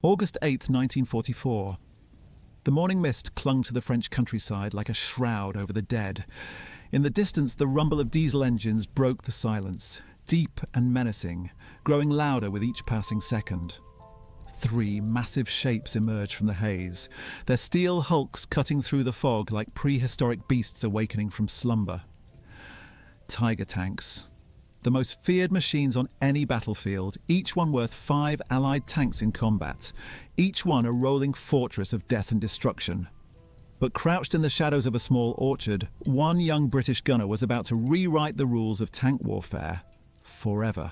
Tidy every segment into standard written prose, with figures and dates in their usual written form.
August 8th, 1944. The morning mist clung to the French countryside like a shroud over the dead. In the distance, the rumble of diesel engines broke the silence, deep and menacing, growing louder with each passing second. 3 massive shapes emerged from the haze, their steel hulks cutting through the fog like prehistoric beasts awakening from slumber. Tiger tanks. The most feared machines on any battlefield, each one worth 5 Allied tanks in combat, each one a rolling fortress of death and destruction. But crouched in the shadows of a small orchard, one young British gunner was about to rewrite the rules of tank warfare forever.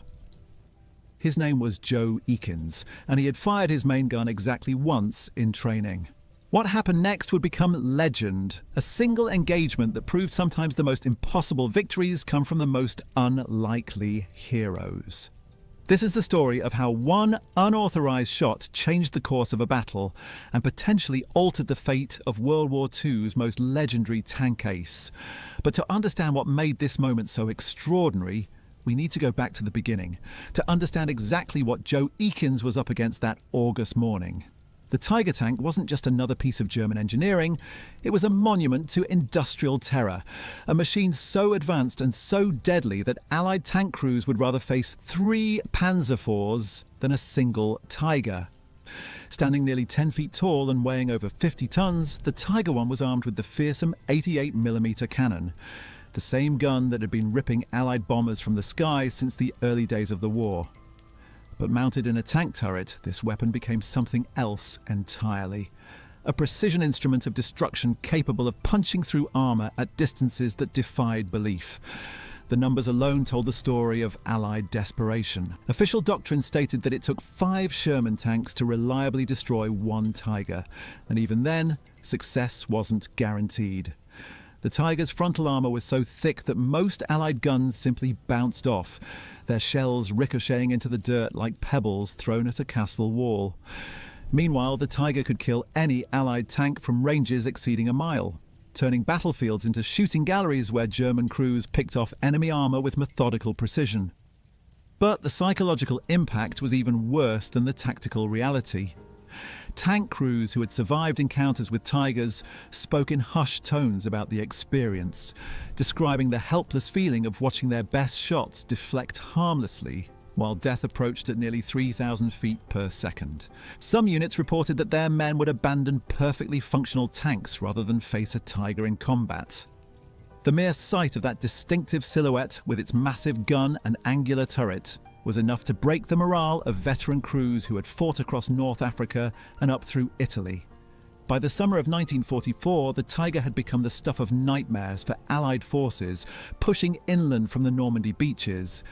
His name was Joe Eakins, and he had fired his main gun exactly once in training. What happened next would become legend, a single engagement that proved sometimes the most impossible victories come from the most unlikely heroes. This is the story of how one unauthorized shot changed the course of a battle and potentially altered the fate of World War II's most legendary tank ace. But to understand what made this moment so extraordinary, we need to go back to the beginning, to understand exactly what Joe Eakins was up against that August morning. The Tiger tank wasn't just another piece of German engineering, it was a monument to industrial terror, a machine so advanced and so deadly that Allied tank crews would rather face 3 Panzer IVs than a single Tiger. Standing nearly 10 feet tall and weighing over 50 tons, the Tiger I was armed with the fearsome 88mm cannon, the same gun that had been ripping Allied bombers from the sky since the early days of the war. But mounted in a tank turret, this weapon became something else entirely. A precision instrument of destruction capable of punching through armour at distances that defied belief. The numbers alone told the story of Allied desperation. Official doctrine stated that it took 5 Sherman tanks to reliably destroy 1 Tiger, and even then, success wasn't guaranteed. The Tiger's frontal armour was so thick that most Allied guns simply bounced off, their shells ricocheting into the dirt like pebbles thrown at a castle wall. Meanwhile, the Tiger could kill any Allied tank from ranges exceeding a mile, turning battlefields into shooting galleries where German crews picked off enemy armour with methodical precision. But the psychological impact was even worse than the tactical reality. Tank crews who had survived encounters with Tigers spoke in hushed tones about the experience, describing the helpless feeling of watching their best shots deflect harmlessly while death approached at nearly 3,000 feet per second. Some units reported that their men would abandon perfectly functional tanks rather than face a Tiger in combat. The mere sight of that distinctive silhouette with its massive gun and angular turret was enough to break the morale of veteran crews who had fought across North Africa and up through Italy. By the summer of 1944, the Tiger had become the stuff of nightmares for Allied forces, pushing inland from the Normandy beaches.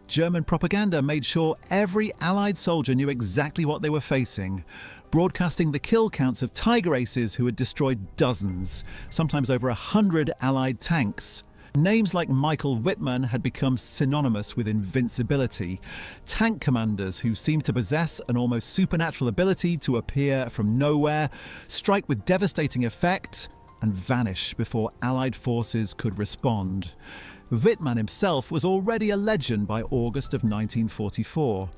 German propaganda made sure every Allied soldier knew exactly what they were facing, broadcasting the kill counts of Tiger aces who had destroyed dozens, sometimes over 100 Allied tanks. Names like Michael Wittmann had become synonymous with invincibility, tank commanders who seemed to possess an almost supernatural ability to appear from nowhere, strike with devastating effect, and vanish before Allied forces could respond. Wittmann himself was already a legend by August of 1944.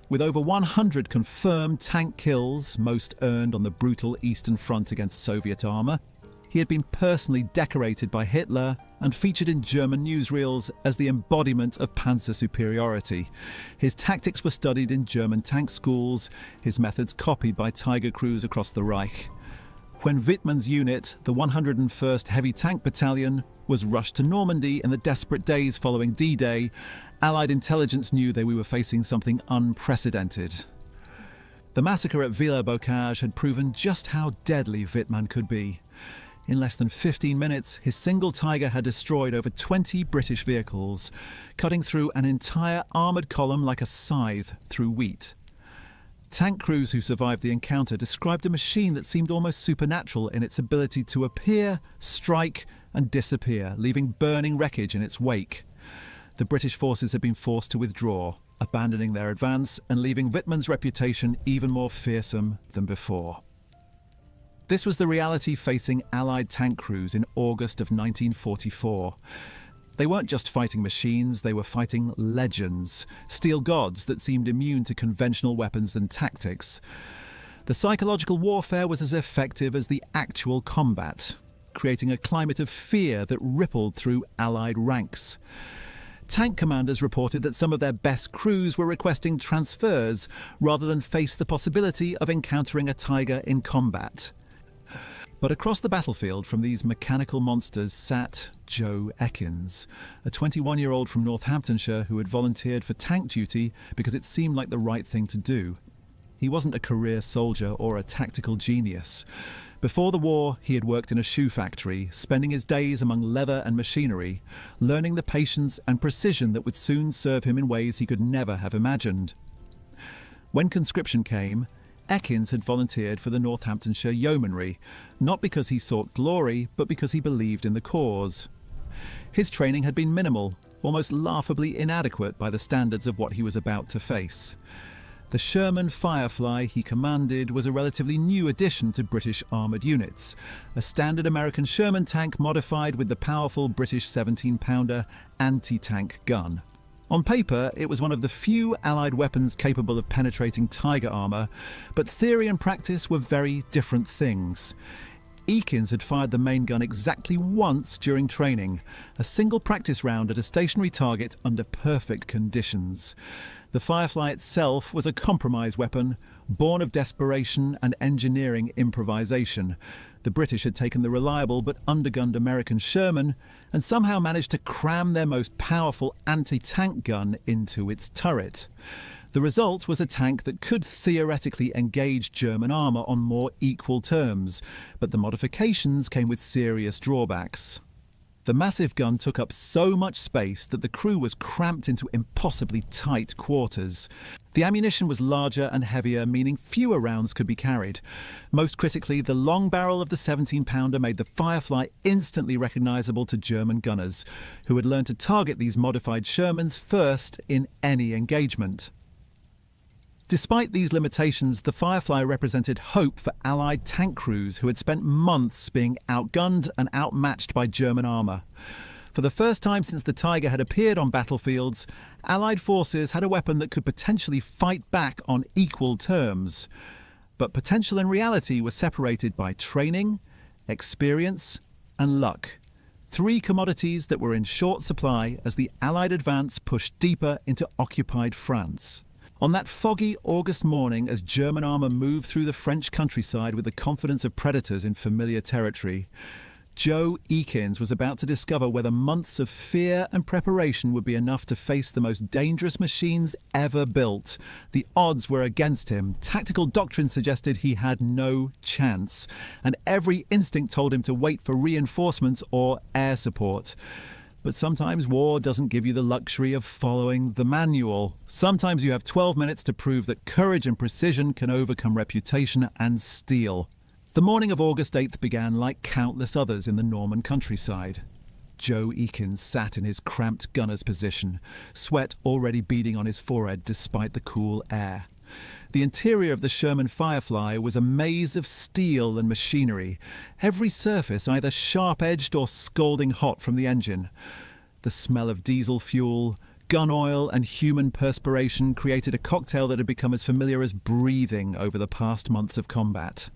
With over 100 confirmed tank kills, most earned on the brutal Eastern Front against Soviet armour, he had been personally decorated by Hitler and featured in German newsreels as the embodiment of panzer superiority. His tactics were studied in German tank schools, his methods copied by Tiger crews across the Reich. When Wittmann's unit, the 101st Heavy Tank Battalion, was rushed to Normandy in the desperate days following D-Day, Allied intelligence knew they were facing something unprecedented. The massacre at Villers-Bocage had proven just how deadly Wittmann could be. In less than 15 minutes, his single Tiger had destroyed over 20 British vehicles, cutting through an entire armoured column like a scythe through wheat. Tank crews who survived the encounter described a machine that seemed almost supernatural in its ability to appear, strike, and disappear, leaving burning wreckage in its wake. The British forces had been forced to withdraw, abandoning their advance and leaving Wittmann's reputation even more fearsome than before. This was the reality facing Allied tank crews in August of 1944. They weren't just fighting machines, they were fighting legends, steel gods that seemed immune to conventional weapons and tactics. The psychological warfare was as effective as the actual combat, creating a climate of fear that rippled through Allied ranks. Tank commanders reported that some of their best crews were requesting transfers rather than face the possibility of encountering a Tiger in combat. But across the battlefield from these mechanical monsters sat Joe Ekins, a 21-year-old from Northamptonshire who had volunteered for tank duty because it seemed like the right thing to do. He wasn't a career soldier or a tactical genius. Before the war, he had worked in a shoe factory, spending his days among leather and machinery, learning the patience and precision that would soon serve him in ways he could never have imagined. When conscription came, Ekins had volunteered for the Northamptonshire Yeomanry, not because he sought glory, but because he believed in the cause. His training had been minimal, almost laughably inadequate by the standards of what he was about to face. The Sherman Firefly he commanded was a relatively new addition to British armoured units, a standard American Sherman tank modified with the powerful British 17-pounder anti-tank gun. On paper, it was one of the few Allied weapons capable of penetrating Tiger armour, but theory and practice were very different things. Ekins had fired the main gun exactly once during training, a single practice round at a stationary target under perfect conditions. The Firefly itself was a compromise weapon, born of desperation and engineering improvisation. The British had taken the reliable but undergunned American Sherman and somehow managed to cram their most powerful anti-tank gun into its turret. The result was a tank that could theoretically engage German armour on more equal terms, but the modifications came with serious drawbacks. The massive gun took up so much space that the crew was cramped into impossibly tight quarters. The ammunition was larger and heavier, meaning fewer rounds could be carried. Most critically, the long barrel of the 17-pounder made the Firefly instantly recognisable to German gunners, who had learned to target these modified Shermans first in any engagement. Despite these limitations, the Firefly represented hope for Allied tank crews who had spent months being outgunned and outmatched by German armour. For the first time since the Tiger had appeared on battlefields, Allied forces had a weapon that could potentially fight back on equal terms. But potential and reality were separated by training, experience, and luck. Three commodities that were in short supply as the Allied advance pushed deeper into occupied France. On that foggy August morning, as German armour moved through the French countryside with the confidence of predators in familiar territory, Joe Ekins was about to discover whether months of fear and preparation would be enough to face the most dangerous machines ever built. The odds were against him. Tactical doctrine suggested he had no chance, and every instinct told him to wait for reinforcements or air support. But sometimes war doesn't give you the luxury of following the manual. Sometimes you have 12 minutes to prove that courage and precision can overcome reputation and steel. The morning of August 8th began like countless others in the Norman countryside. Joe Ekins sat in his cramped gunner's position, sweat already beading on his forehead despite the cool air. The interior of the Sherman Firefly was a maze of steel and machinery, every surface either sharp-edged or scalding hot from the engine. The smell of diesel fuel, gun oil and human perspiration created a cocktail that had become as familiar as breathing over the past months of combat.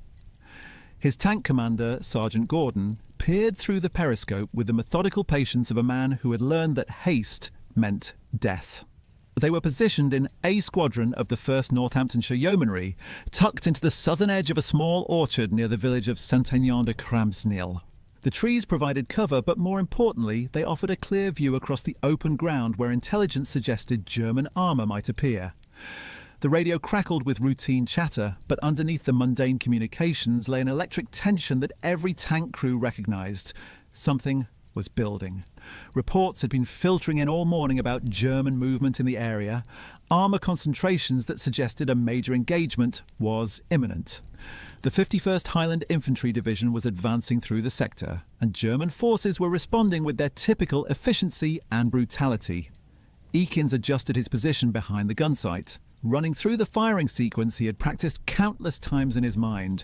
His tank commander, Sergeant Gordon, peered through the periscope with the methodical patience of a man who had learned that haste meant death. They were positioned in A Squadron of the 1st Northamptonshire Yeomanry, tucked into the southern edge of a small orchard near the village of Saint-Aignan-de-Cramsnil. The trees provided cover, but more importantly, they offered a clear view across the open ground where intelligence suggested German armour might appear. The radio crackled with routine chatter, but underneath the mundane communications lay an electric tension that every tank crew recognised. Something was building. Reports had been filtering in all morning about German movement in the area, armour concentrations that suggested a major engagement was imminent. The 51st Highland Infantry Division was advancing through the sector, and German forces were responding with their typical efficiency and brutality. Ekins adjusted his position behind the gun sight. Running through the firing sequence he had practiced countless times in his mind.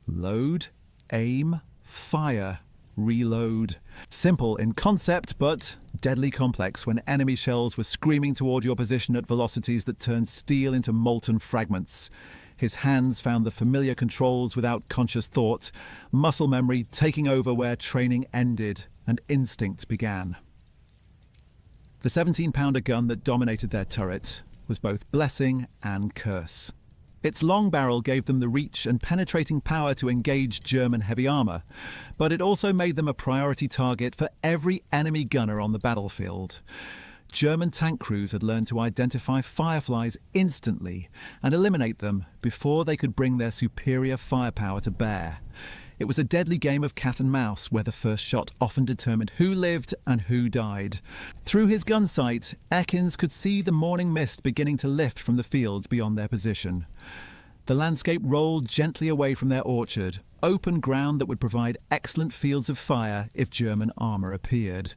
Load, aim, fire, reload. Simple in concept, but deadly complex when enemy shells were screaming toward your position at velocities that turned steel into molten fragments. His hands found the familiar controls without conscious thought, muscle memory taking over where training ended and instinct began. The 17-pounder gun that dominated their turret was both blessing and curse. Its long barrel gave them the reach and penetrating power to engage German heavy armour, but it also made them a priority target for every enemy gunner on the battlefield. German tank crews had learned to identify fireflies instantly and eliminate them before they could bring their superior firepower to bear. It was a deadly game of cat and mouse where the first shot often determined who lived and who died. Through his gun sight, Ekins could see the morning mist beginning to lift from the fields beyond their position. The landscape rolled gently away from their orchard, open ground that would provide excellent fields of fire if German armour appeared.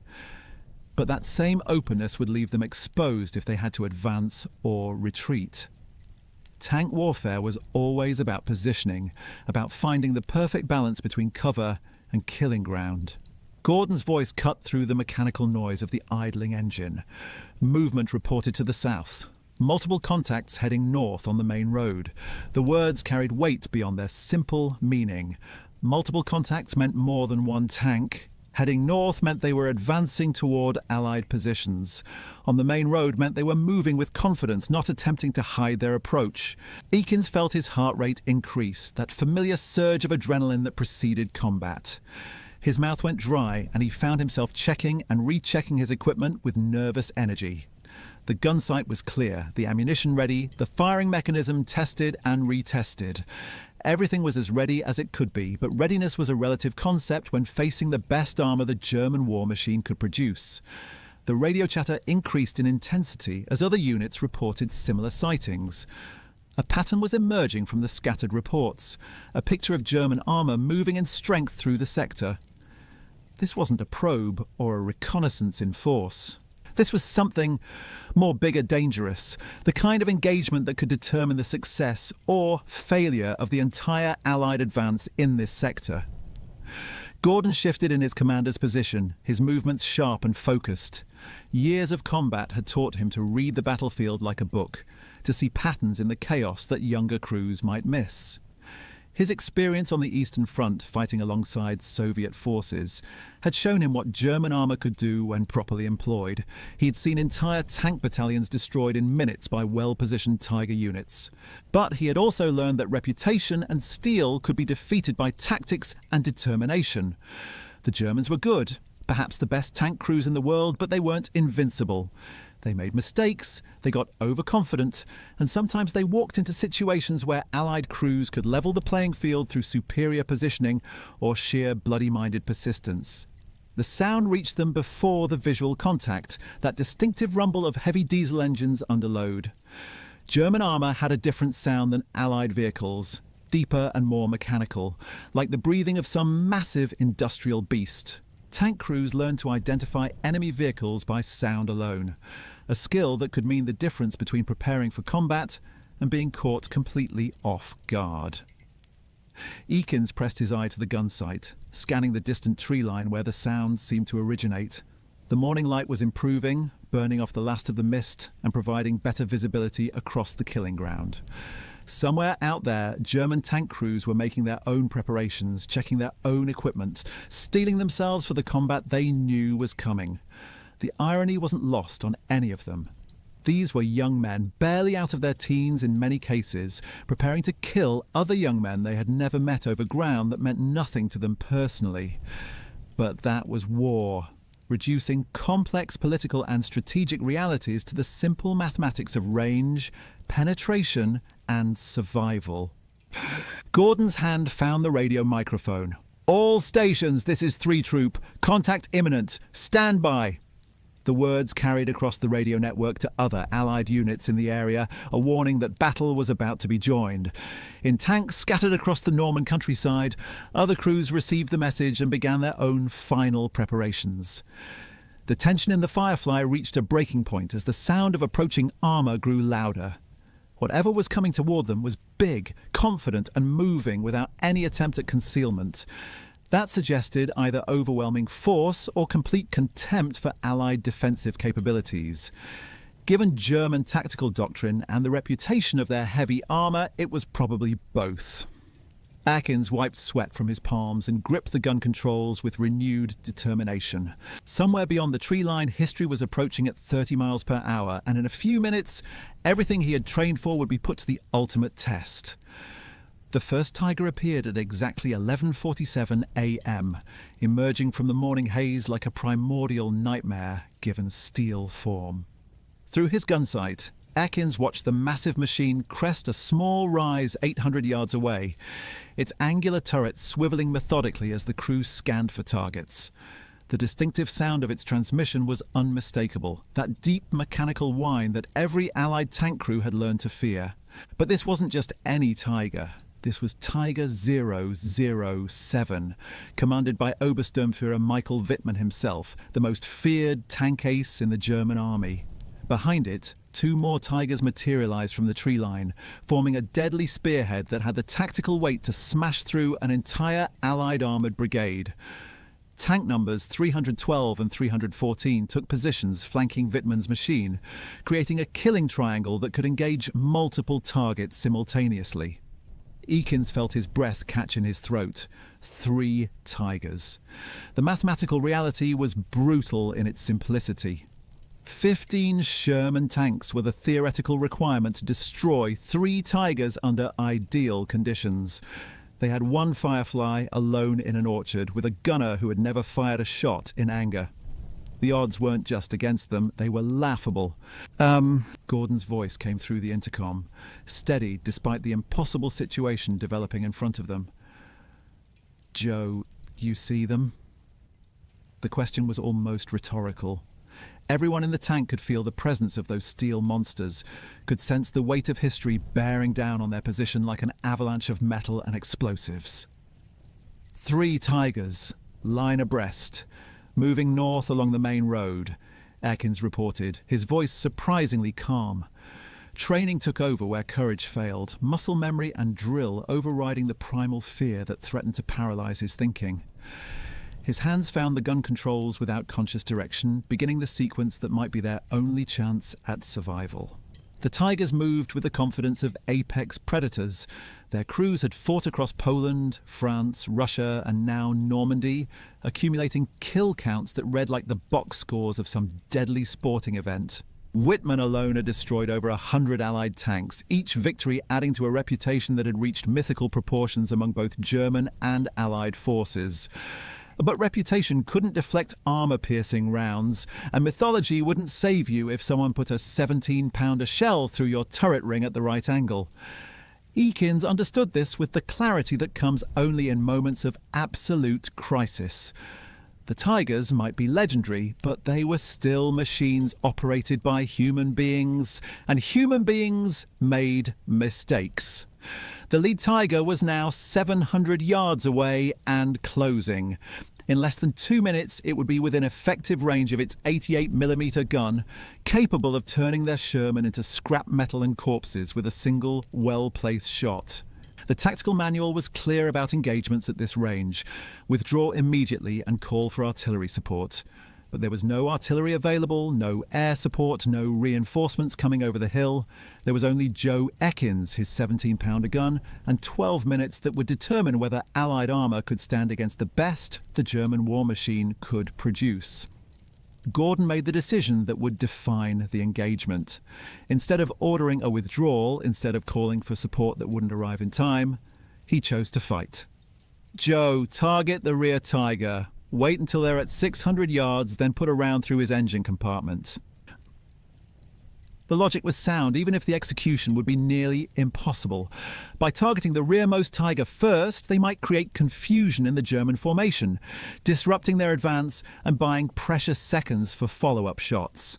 But that same openness would leave them exposed if they had to advance or retreat. Tank warfare was always about positioning, about finding the perfect balance between cover and killing ground. Gordon's voice cut through the mechanical noise of the idling engine. Movement reported to the south. Multiple contacts heading north on the main road. The words carried weight beyond their simple meaning. Multiple contacts meant more than one tank. Heading north meant they were advancing toward Allied positions. On the main road meant they were moving with confidence, not attempting to hide their approach. Ekins felt his heart rate increase, that familiar surge of adrenaline that preceded combat. His mouth went dry and he found himself checking and rechecking his equipment with nervous energy. The gun sight was clear, the ammunition ready, the firing mechanism tested and retested. Everything was as ready as it could be, but readiness was a relative concept when facing the best armour the German war machine could produce. The radio chatter increased in intensity as other units reported similar sightings. A pattern was emerging from the scattered reports, a picture of German armour moving in strength through the sector. This wasn't a probe or a reconnaissance in force. This was something more bigger, dangerous, the kind of engagement that could determine the success or failure of the entire Allied advance in this sector. Gordon shifted in his commander's position, his movements sharp and focused. Years of combat had taught him to read the battlefield like a book, to see patterns in the chaos that younger crews might miss. His experience on the Eastern Front, fighting alongside Soviet forces, had shown him what German armour could do when properly employed. He had seen entire tank battalions destroyed in minutes by well-positioned Tiger units. But he had also learned that reputation and steel could be defeated by tactics and determination. The Germans were good, perhaps the best tank crews in the world, but they weren't invincible. They made mistakes, they got overconfident, and sometimes they walked into situations where Allied crews could level the playing field through superior positioning or sheer bloody-minded persistence. The sound reached them before the visual contact, that distinctive rumble of heavy diesel engines under load. German armour had a different sound than Allied vehicles, deeper and more mechanical, like the breathing of some massive industrial beast. Tank crews learned to identify enemy vehicles by sound alone, a skill that could mean the difference between preparing for combat and being caught completely off guard. Ekins pressed his eye to the gun sight, scanning the distant tree line where the sound seemed to originate. The morning light was improving, burning off the last of the mist and providing better visibility across the killing ground. Somewhere out there, German tank crews were making their own preparations, checking their own equipment, steeling themselves for the combat they knew was coming. The irony wasn't lost on any of them. These were young men, barely out of their teens in many cases, preparing to kill other young men they had never met over ground that meant nothing to them personally. But that was war, reducing complex political and strategic realities to the simple mathematics of range, penetration, and survival. Gordon's hand found the radio microphone. "All stations, this is 3 Troop. Contact imminent. Stand by." The words carried across the radio network to other Allied units in the area, a warning that battle was about to be joined. In tanks scattered across the Norman countryside, other crews received the message and began their own final preparations. The tension in the Firefly reached a breaking point as the sound of approaching armour grew louder. Whatever was coming toward them was big, confident, and moving without any attempt at concealment. That suggested either overwhelming force or complete contempt for Allied defensive capabilities. Given German tactical doctrine and the reputation of their heavy armour, it was probably both. Atkins wiped sweat from his palms and gripped the gun controls with renewed determination. Somewhere beyond the tree line, history was approaching at 30 miles per hour, and in a few minutes, everything he had trained for would be put to the ultimate test. The first tiger appeared at exactly 11:47 a.m., emerging from the morning haze like a primordial nightmare given steel form. Through his gun sight, Atkins watched the massive machine crest a small rise 800 yards away, its angular turret swiveling methodically as the crew scanned for targets. The distinctive sound of its transmission was unmistakable, that deep mechanical whine that every Allied tank crew had learned to fear. But this wasn't just any Tiger. This was Tiger 007, commanded by Obersturmführer Michael Wittmann himself, the most feared tank ace in the German army. Behind it, two more Tigers materialized from the tree line, forming a deadly spearhead that had the tactical weight to smash through an entire Allied armoured brigade. Tank numbers 312 and 314 took positions flanking Wittmann's machine, creating a killing triangle that could engage multiple targets simultaneously. Eakins felt his breath catch in his throat. 3 Tigers. The mathematical reality was brutal in its simplicity. 15 Sherman tanks were the theoretical requirement to destroy 3 Tigers under ideal conditions. They had 1 Firefly alone in an orchard with a gunner who had never fired a shot in anger. The odds weren't just against them, they were laughable. Gordon's voice came through the intercom, steady despite the impossible situation developing in front of them. "Joe, you see them?" The question was almost rhetorical. Everyone in the tank could feel the presence of those steel monsters, could sense the weight of history bearing down on their position like an avalanche of metal and explosives. 3 Tigers, line abreast, moving north along the main road, Atkins reported, his voice surprisingly calm. Training took over where courage failed, muscle memory and drill overriding the primal fear that threatened to paralyze his thinking. His hands found the gun controls without conscious direction, beginning the sequence that might be their only chance at survival. The Tigers moved with the confidence of apex predators. Their crews had fought across Poland, France, Russia, and now Normandy, accumulating kill counts that read like the box scores of some deadly sporting event. Wittmann alone had destroyed over 100 Allied tanks, each victory adding to a reputation that had reached mythical proportions among both German and Allied forces. But reputation couldn't deflect armour-piercing rounds, and mythology wouldn't save you if someone put a 17-pounder shell through your turret ring at the right angle. Eakins understood this with the clarity that comes only in moments of absolute crisis. The Tigers might be legendary, but they were still machines operated by human beings, and human beings made mistakes. The lead Tiger was now 700 yards away and closing. In less than 2 minutes, it would be within effective range of its 88mm gun, capable of turning their Sherman into scrap metal and corpses with a single, well-placed shot. The tactical manual was clear about engagements at this range. Withdraw immediately and call for artillery support. But there was no artillery available, no air support, no reinforcements coming over the hill. There was only Joe Eakins, his 17-pounder gun, and 12 minutes that would determine whether Allied armour could stand against the best the German war machine could produce. Gordon made the decision that would define the engagement. Instead of ordering a withdrawal, instead of calling for support that wouldn't arrive in time, he chose to fight. "Joe, target the rear Tiger. Wait until they're at 600 yards, then put a round through his engine compartment." The logic was sound, even if the execution would be nearly impossible. By targeting the rearmost Tiger first, they might create confusion in the German formation, disrupting their advance and buying precious seconds for follow-up shots.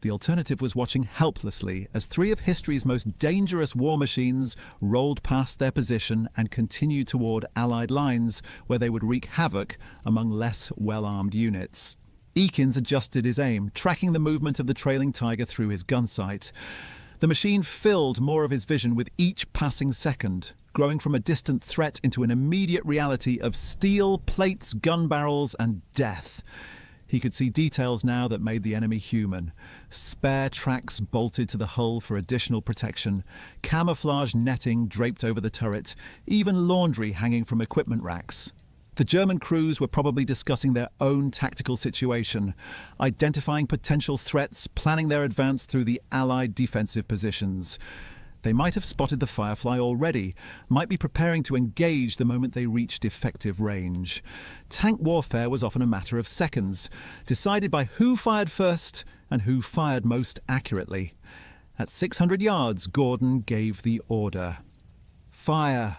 The alternative was watching helplessly as 3 of history's most dangerous war machines rolled past their position and continued toward Allied lines where they would wreak havoc among less well-armed units. Eakins adjusted his aim, tracking the movement of the trailing Tiger through his gun sight. The machine filled more of his vision with each passing second, growing from a distant threat into an immediate reality of steel, plates, gun barrels, and death. He could see details now that made the enemy human. Spare tracks bolted to the hull for additional protection, camouflage netting draped over the turret, even laundry hanging from equipment racks. The German crews were probably discussing their own tactical situation, identifying potential threats, planning their advance through the Allied defensive positions. They might have spotted the Firefly already, might be preparing to engage the moment they reached effective range. Tank warfare was often a matter of seconds, decided by who fired first and who fired most accurately. At 600 yards, Gordon gave the order. Fire!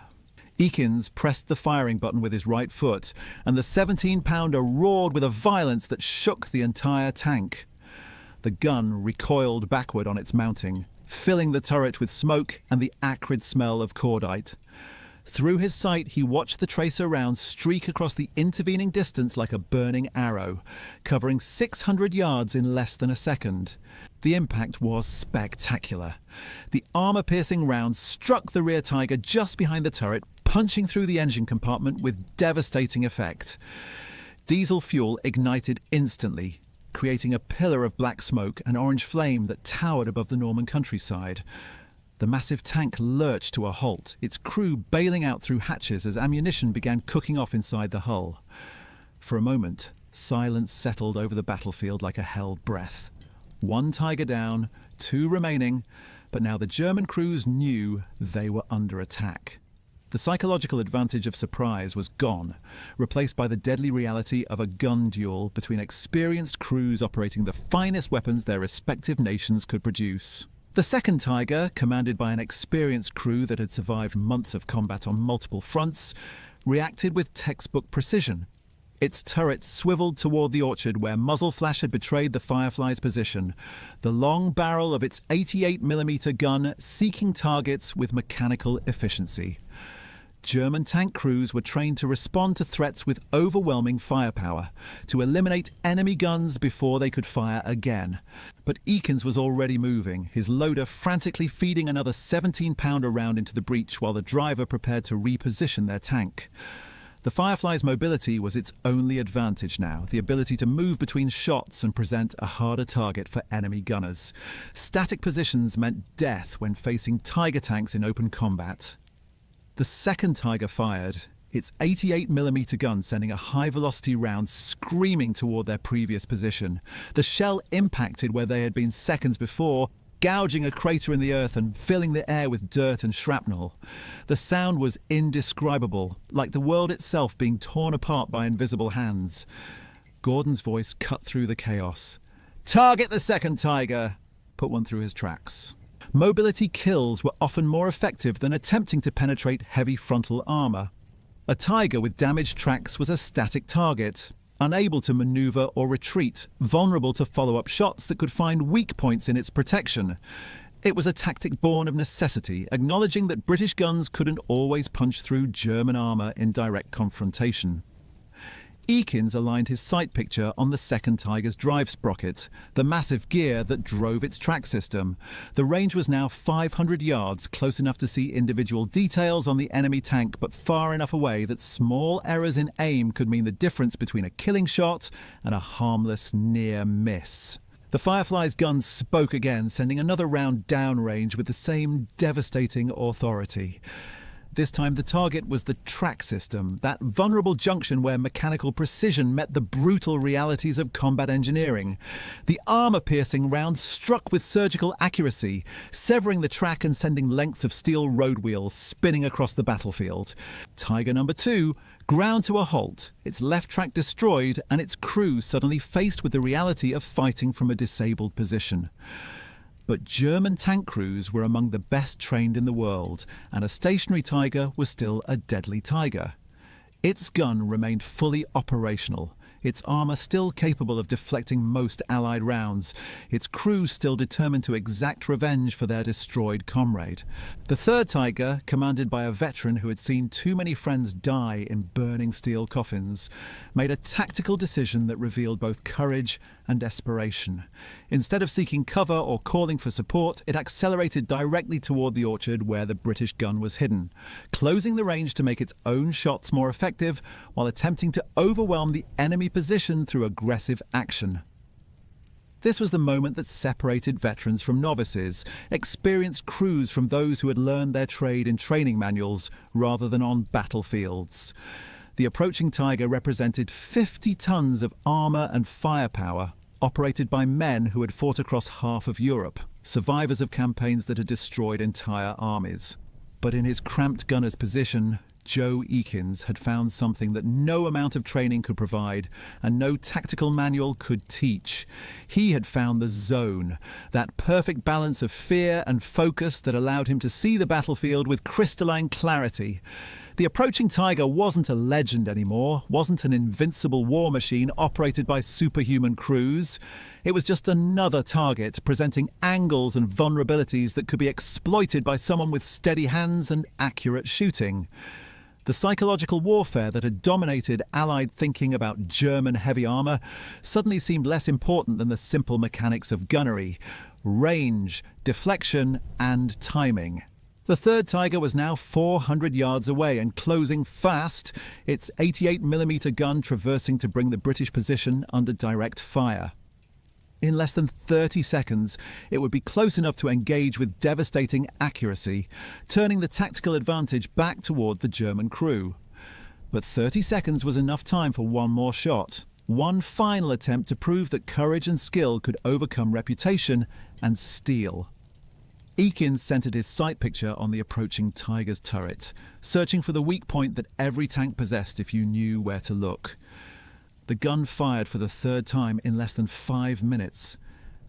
Eakins pressed the firing button with his right foot, and the 17-pounder roared with a violence that shook the entire tank. The gun recoiled backward on its mounting, filling the turret with smoke and the acrid smell of cordite. Through his sight, he watched the tracer round streak across the intervening distance like a burning arrow, covering 600 yards in less than a second. The impact was spectacular. The armour-piercing round struck the rear Tiger just behind the turret, punching through the engine compartment with devastating effect. Diesel fuel ignited instantly, creating a pillar of black smoke and orange flame that towered above the Norman countryside. The massive tank lurched to a halt, its crew bailing out through hatches as ammunition began cooking off inside the hull. For a moment, silence settled over the battlefield like a held breath. One Tiger down, 2 remaining, but now the German crews knew they were under attack. The psychological advantage of surprise was gone, replaced by the deadly reality of a gun duel between experienced crews operating the finest weapons their respective nations could produce. The second Tiger, commanded by an experienced crew that had survived months of combat on multiple fronts, reacted with textbook precision. Its turret swiveled toward the orchard where muzzle flash had betrayed the Firefly's position, the long barrel of its 88mm gun seeking targets with mechanical efficiency. German tank crews were trained to respond to threats with overwhelming firepower, to eliminate enemy guns before they could fire again. But Eakins was already moving, his loader frantically feeding another 17-pounder round into the breach while the driver prepared to reposition their tank. The Firefly's mobility was its only advantage now, the ability to move between shots and present a harder target for enemy gunners. Static positions meant death when facing Tiger tanks in open combat. The second Tiger fired, its 88mm gun sending a high-velocity round screaming toward their previous position. The shell impacted where they had been seconds before, gouging a crater in the earth and filling the air with dirt and shrapnel. The sound was indescribable, like the world itself being torn apart by invisible hands. Gordon's voice cut through the chaos. "Target the second Tiger!" Put one through his tracks. Mobility kills were often more effective than attempting to penetrate heavy frontal armour. A Tiger with damaged tracks was a static target, unable to maneuver or retreat, vulnerable to follow-up shots that could find weak points in its protection. It was a tactic born of necessity, acknowledging that British guns couldn't always punch through German armour in direct confrontation. Eakins aligned his sight picture on the second Tiger's drive sprocket, the massive gear that drove its track system. The range was now 500 yards, close enough to see individual details on the enemy tank, but far enough away that small errors in aim could mean the difference between a killing shot and a harmless near miss. The Firefly's gun spoke again, sending another round downrange with the same devastating authority. This time the target was the track system, that vulnerable junction where mechanical precision met the brutal realities of combat engineering. The armour-piercing round struck with surgical accuracy, severing the track and sending lengths of steel road wheels spinning across the battlefield. Tiger number 2 ground to a halt, its left track destroyed and its crew suddenly faced with the reality of fighting from a disabled position. But German tank crews were among the best trained in the world, and a stationary Tiger was still a deadly Tiger. Its gun remained fully operational, its armour still capable of deflecting most Allied rounds, its crew still determined to exact revenge for their destroyed comrade. The third Tiger, commanded by a veteran who had seen too many friends die in burning steel coffins, made a tactical decision that revealed both courage and desperation. Instead of seeking cover or calling for support, it accelerated directly toward the orchard where the British gun was hidden, closing the range to make its own shots more effective while attempting to overwhelm the enemy position through aggressive action. This was the moment that separated veterans from novices, experienced crews from those who had learned their trade in training manuals rather than on battlefields. The approaching Tiger represented 50 tons of armour and firepower, operated by men who had fought across half of Europe, survivors of campaigns that had destroyed entire armies. But in his cramped gunner's position, Joe Eakins had found something that no amount of training could provide and no tactical manual could teach. He had found the zone, that perfect balance of fear and focus that allowed him to see the battlefield with crystalline clarity. The approaching Tiger wasn't a legend anymore, wasn't an invincible war machine operated by superhuman crews. It was just another target presenting angles and vulnerabilities that could be exploited by someone with steady hands and accurate shooting. The psychological warfare that had dominated Allied thinking about German heavy armour suddenly seemed less important than the simple mechanics of gunnery: range, deflection, and timing. The third Tiger was now 400 yards away and closing fast, its 88mm gun traversing to bring the British position under direct fire. In less than 30 seconds, it would be close enough to engage with devastating accuracy, turning the tactical advantage back toward the German crew. But 30 seconds was enough time for one more shot, one final attempt to prove that courage and skill could overcome reputation and steel. Eakins centered his sight picture on the approaching Tiger's turret, searching for the weak point that every tank possessed if you knew where to look. The gun fired for the third time in less than 5 minutes,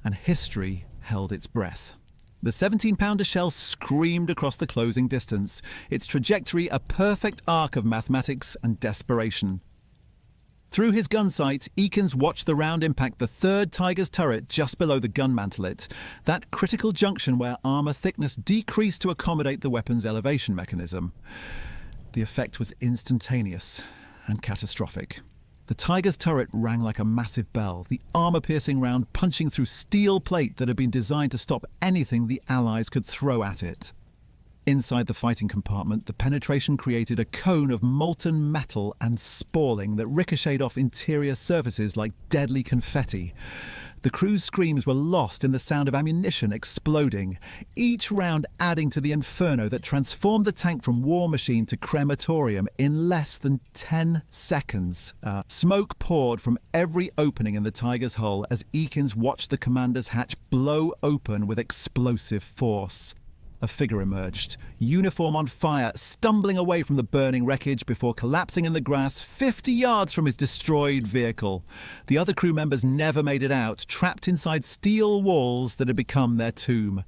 and history held its breath. The 17-pounder shell screamed across the closing distance, its trajectory a perfect arc of mathematics and desperation. Through his gun sight, Eakins watched the round impact the third Tiger's turret just below the gun mantelet, that critical junction where armour thickness decreased to accommodate the weapon's elevation mechanism. The effect was instantaneous and catastrophic. The Tiger's turret rang like a massive bell, the armour-piercing round punching through steel plate that had been designed to stop anything the Allies could throw at it. Inside the fighting compartment, the penetration created a cone of molten metal and spalling that ricocheted off interior surfaces like deadly confetti. The crew's screams were lost in the sound of ammunition exploding, each round adding to the inferno that transformed the tank from war machine to crematorium in less than 10 seconds. Smoke poured from every opening in the Tiger's hull as Eakins watched the commander's hatch blow open with explosive force. A figure emerged, uniform on fire, stumbling away from the burning wreckage before collapsing in the grass 50 yards from his destroyed vehicle. The other crew members never made it out, trapped inside steel walls that had become their tomb.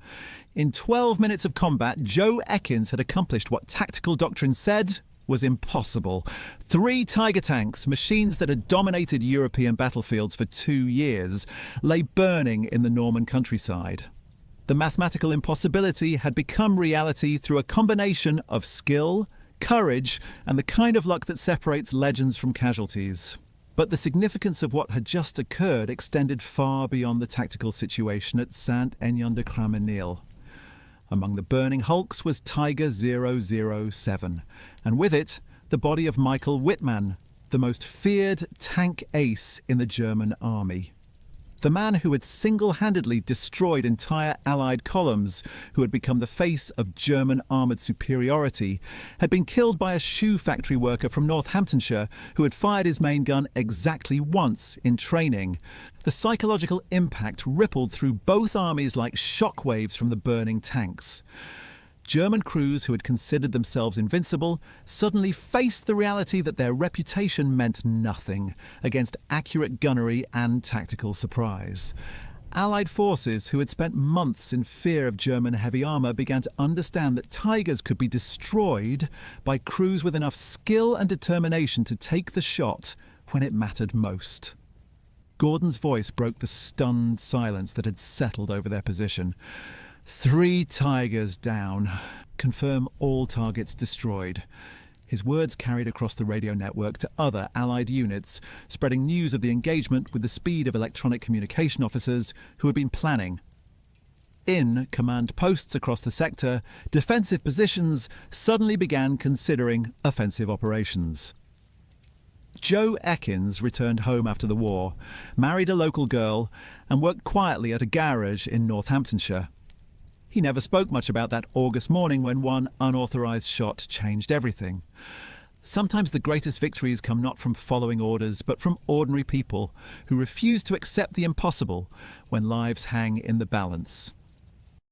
In 12 minutes of combat, Joe Eakins had accomplished what tactical doctrine said was impossible. 3 Tiger tanks, machines that had dominated European battlefields for 2 years, lay burning in the Norman countryside. The mathematical impossibility had become reality through a combination of skill, courage, and the kind of luck that separates legends from casualties. But the significance of what had just occurred extended far beyond the tactical situation at Saint-Aignan-de-Craменil. Among the burning hulks was Tiger 007, and with it, the body of Michael Wittmann, the most feared tank ace in the German army. The man who had single-handedly destroyed entire Allied columns, who had become the face of German armoured superiority, had been killed by a shoe factory worker from Northamptonshire who had fired his main gun exactly once in training. The psychological impact rippled through both armies like shockwaves from the burning tanks. German crews who had considered themselves invincible suddenly faced the reality that their reputation meant nothing against accurate gunnery and tactical surprise. Allied forces who had spent months in fear of German heavy armour began to understand that Tigers could be destroyed by crews with enough skill and determination to take the shot when it mattered most. Gordon's voice broke the stunned silence that had settled over their position. 3 Tigers down. Confirm all targets destroyed. His words carried across the radio network to other Allied units, spreading news of the engagement with the speed of electronic communication officers who had been planning. In command posts across the sector, defensive positions suddenly began considering offensive operations. Joe Ekins returned home after the war, married a local girl, and worked quietly at a garage in Northamptonshire. He never spoke much about that August morning when one unauthorised shot changed everything. Sometimes the greatest victories come not from following orders, but from ordinary people who refuse to accept the impossible when lives hang in the balance.